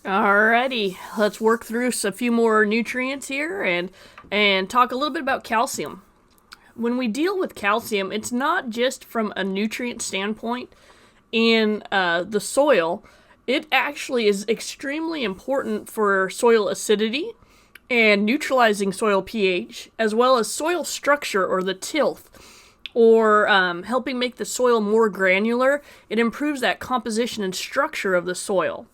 Alrighty, let's work through a few more nutrients here and talk a little bit about calcium. When we deal with calcium, it's not just from a nutrient standpoint in the soil. It actually is extremely important for soil acidity and neutralizing soil pH, as well as soil structure or the tilth, or helping make the soil more granular. It improves that composition and structure of the soil.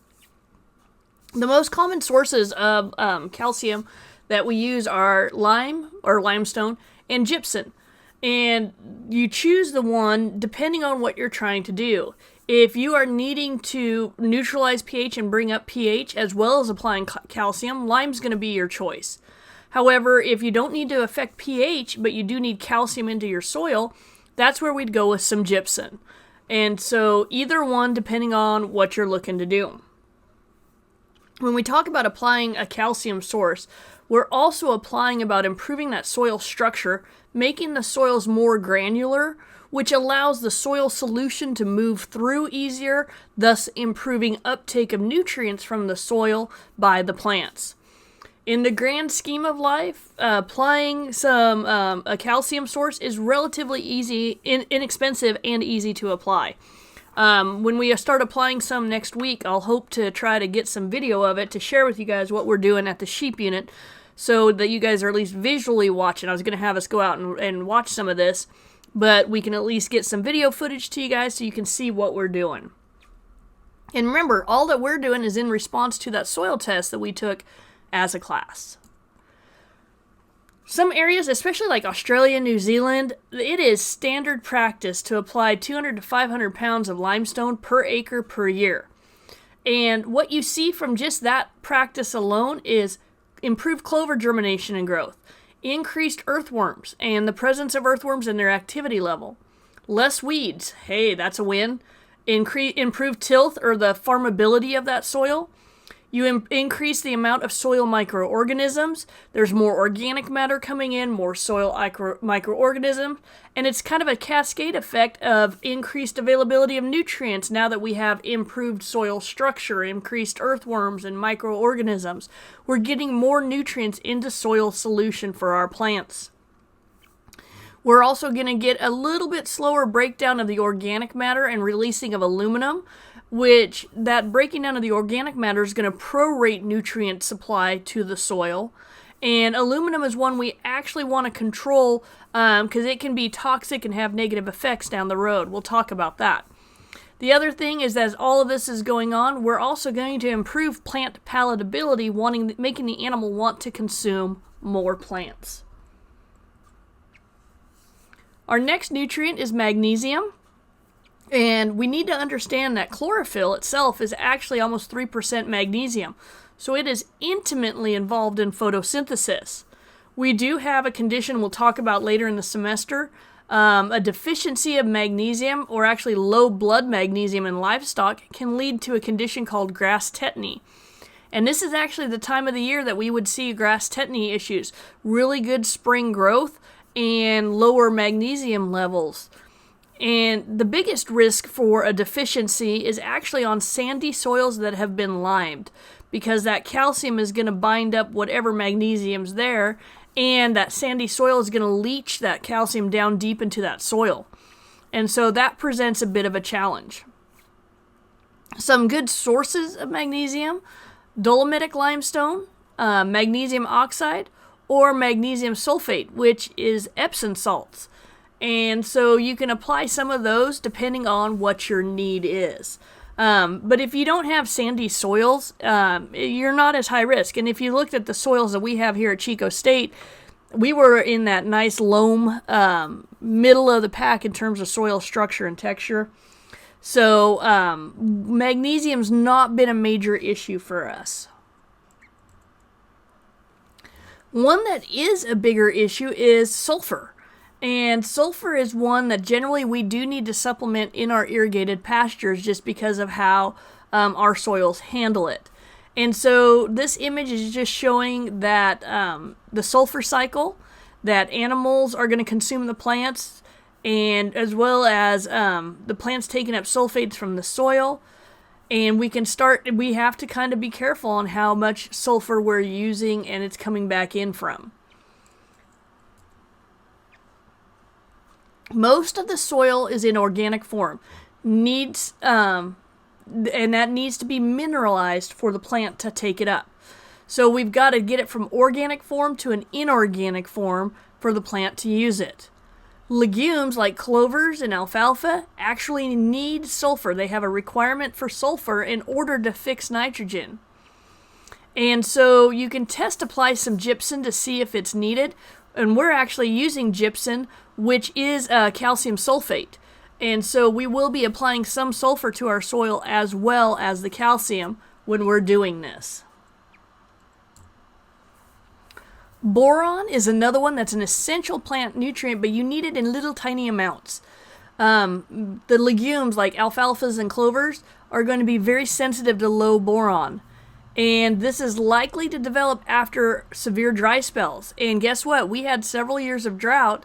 The most common sources of calcium that we use are lime or limestone and gypsum. And you choose the one depending on what you're trying to do. If you are needing to neutralize pH and bring up pH as well as applying calcium, lime's going to be your choice. However, if you don't need to affect pH, but you do need calcium into your soil, that's where we'd go with some gypsum. And so either one depending on what you're looking to do. When we talk about applying a calcium source, we're also applying about improving that soil structure, making the soils more granular, which allows the soil solution to move through easier, thus improving uptake of nutrients from the soil by the plants. In the grand scheme of life, applying a calcium source is relatively easy, inexpensive, and easy to apply. When we start applying some next week, I'll hope to try to get some video of it to share with you guys what we're doing at the sheep unit so that you guys are at least visually watching. I was going to have us go out and watch some of this, but we can at least get some video footage to you guys so you can see what we're doing. And remember, all that we're doing is in response to that soil test that we took as a class. Some areas, especially like Australia, New Zealand, it is standard practice to apply 200 to 500 pounds of limestone per acre per year. And what you see from just that practice alone is improved clover germination and growth, increased earthworms and the presence of earthworms in their activity level, less weeds, hey, that's a win, improved tilth or the farmability of that soil. You increase the amount of soil microorganisms. There's more organic matter coming in, more soil microorganisms, and it's kind of a cascade effect of increased availability of nutrients now that we have improved soil structure, increased earthworms and microorganisms. We're getting more nutrients into soil solution for our plants. We're also going to get a little bit slower breakdown of the organic matter and releasing of aluminum, which that breaking down of the organic matter is going to prorate nutrient supply to the soil. And aluminum is one we actually want to control because it can be toxic and have negative effects down the road. We'll talk about that. The other thing is that as all of this is going on, we're also going to improve plant palatability, making the animal want to consume more plants. Our next nutrient is magnesium. And we need to understand that chlorophyll itself is actually almost 3% magnesium. So it is intimately involved in photosynthesis. We do have a condition we'll talk about later in the semester, a deficiency of magnesium, or actually low blood magnesium in livestock, can lead to a condition called grass tetany. And this is actually the time of the year that we would see grass tetany issues. Really good spring growth and lower magnesium levels. And the biggest risk for a deficiency is actually on sandy soils that have been limed, because that calcium is going to bind up whatever magnesium's there, and that sandy soil is going to leach that calcium down deep into that soil. And so that presents a bit of a challenge. Some good sources of magnesium: dolomitic limestone, magnesium oxide, or magnesium sulfate, which is Epsom salts. And so you can apply some of those depending on what your need is. But if you don't have sandy soils, you're not as high risk. And if you looked at the soils that we have here at Chico State, we were in that nice loam middle of the pack in terms of soil structure and texture. So magnesium's not been a major issue for us. One that is a bigger issue is sulfur. And sulfur is one that generally we do need to supplement in our irrigated pastures just because of how our soils handle it. And so this image is just showing that the sulfur cycle, that animals are going to consume the plants, and as well as the plants taking up sulfates from the soil. And we have to kind of be careful on how much sulfur we're using and it's coming back in from. Most of the soil is in organic form. And that needs to be mineralized for the plant to take it up. So we've got to get it from organic form to an inorganic form for the plant to use it. Legumes like clovers and alfalfa actually need sulfur. They have a requirement for sulfur in order to fix nitrogen. And so you can test apply some gypsum to see if it's needed. And we're actually using gypsum, which is calcium sulfate. And so we will be applying some sulfur to our soil as well as the calcium when we're doing this. Boron is another one that's an essential plant nutrient, but you need it in little tiny amounts. The legumes like alfalfas and clovers are going to be very sensitive to low boron. And this is likely to develop after severe dry spells. And guess what? We had several years of drought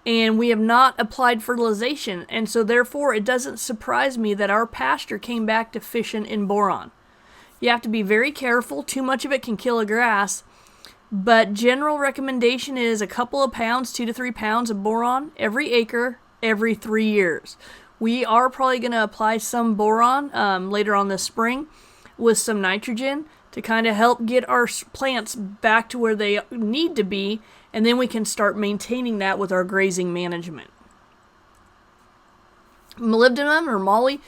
and we have not applied fertilization. And so therefore it doesn't surprise me that our pasture came back deficient in boron. You have to be very careful. Too much of it can kill a grass. But general recommendation is a couple of pounds, 2 to 3 pounds of boron every acre, every 3 years. We are probably going to apply some boron later on this spring with some nitrogen to kind of help get our plants back to where they need to be, and then we can start maintaining that with our grazing management. Molybdenum, or moly,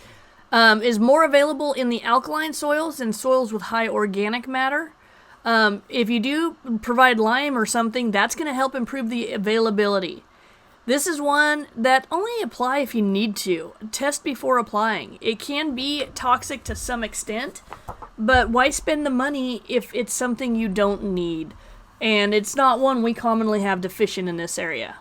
is more available in the alkaline soils and soils with high organic matter. If you do provide lime or something, that's going to help improve the availability. This is one that only apply if you need to. Test before applying. It can be toxic to some extent, but why spend the money if it's something you don't need? And it's not one we commonly have deficient in this area.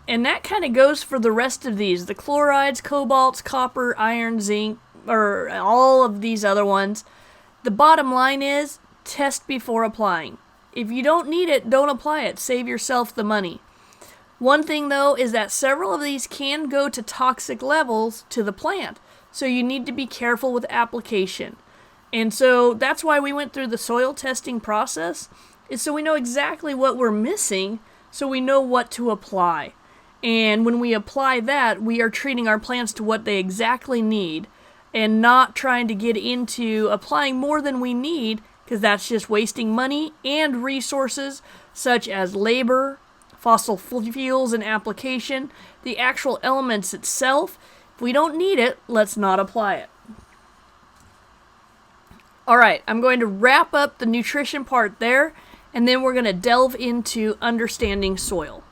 And that kind of goes for the rest of these. The chlorides, cobalts, copper, iron, zinc, or all of these other ones. The bottom line is, test before applying. If you don't need it, don't apply it. Save yourself the money. One thing, though, is that several of these can go to toxic levels to the plant. So you need to be careful with application. And so that's why we went through the soil testing process, is so we know exactly what we're missing, so we know what to apply. And when we apply that, we are treating our plants to what they exactly need and not trying to get into applying more than we need, because that's just wasting money and resources such as labor, fossil fuels and application, the actual elements itself. If we don't need it, let's not apply it. Alright, I'm going to wrap up the nutrition part there, and then we're going to delve into understanding soil.